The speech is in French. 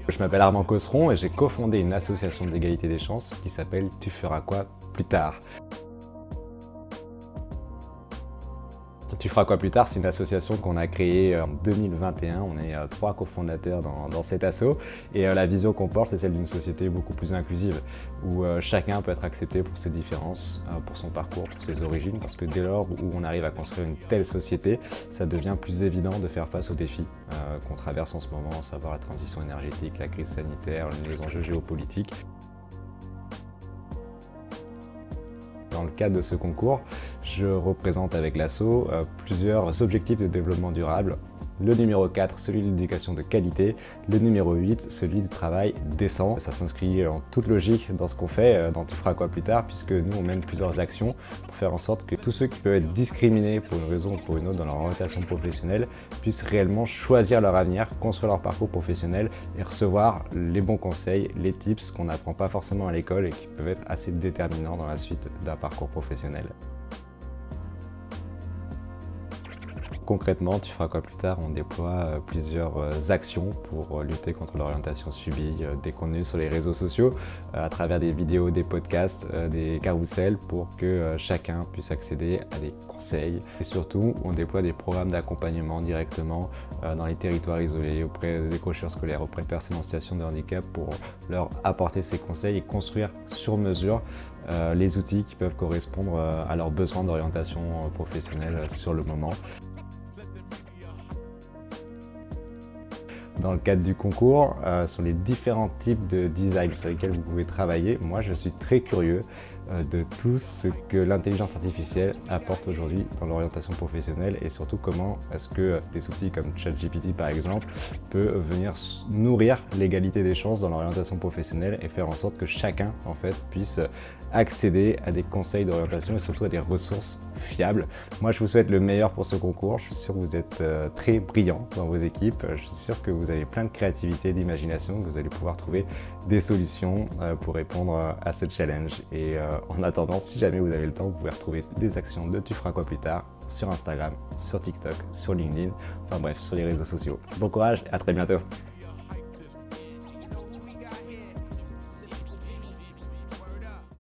Je m'appelle Armand Cosseron et j'ai cofondé une association d'égalité des chances qui s'appelle Tu feras quoi plus tard. Tu feras quoi plus tard, c'est une association qu'on a créée en 2021. On est 3 cofondateurs dans cet asso et la vision qu'on porte, c'est celle d'une société beaucoup plus inclusive où chacun peut être accepté pour ses différences, pour son parcours, pour ses origines, parce que dès lors où on arrive à construire une telle société, ça devient plus évident de faire face aux défis qu'on traverse en ce moment, à savoir la transition énergétique, la crise sanitaire, les enjeux géopolitiques. Dans le cadre de ce concours, je représente avec l'asso plusieurs objectifs de développement durable. Le numéro 4, celui de l'éducation de qualité. Le numéro 8, celui du travail décent. Ça s'inscrit en toute logique dans ce qu'on fait, dans Tu feras quoi plus tard, puisque nous on mène plusieurs actions pour faire en sorte que tous ceux qui peuvent être discriminés pour une raison ou pour une autre dans leur orientation professionnelle puissent réellement choisir leur avenir, construire leur parcours professionnel et recevoir les bons conseils, les tips qu'on n'apprend pas forcément à l'école et qui peuvent être assez déterminants dans la suite d'un parcours professionnel. Concrètement, Tu feras quoi plus tard, on déploie plusieurs actions pour lutter contre l'orientation subie, des contenus sur les réseaux sociaux, à travers des vidéos, des podcasts, des carousels pour que chacun puisse accéder à des conseils. Et surtout, on déploie des programmes d'accompagnement directement dans les territoires isolés, auprès des décrocheurs scolaires, auprès de personnes en situation de handicap pour leur apporter ces conseils et construire sur mesure les outils qui peuvent correspondre à leurs besoins d'orientation professionnelle sur le moment. Dans le cadre du concours, sur les différents types de design sur lesquels vous pouvez travailler, moi je suis très curieux de tout ce que l'intelligence artificielle apporte aujourd'hui dans l'orientation professionnelle et surtout comment est-ce que des outils comme ChatGPT par exemple peut venir nourrir l'égalité des chances dans l'orientation professionnelle et faire en sorte que chacun en fait puisse accéder à des conseils d'orientation et surtout à des ressources fiables. Moi je vous souhaite le meilleur pour ce concours, je suis sûr que vous êtes très brillants dans vos équipes, je suis sûr que vous avez plein de créativité, d'imagination, que vous allez pouvoir trouver des solutions pour répondre à ce challenge. Et en attendant, si jamais vous avez le temps, vous pouvez retrouver des actions de Tu feras quoi plus tard sur Instagram, sur TikTok, sur LinkedIn, enfin bref, sur les réseaux sociaux. Bon courage et à très bientôt.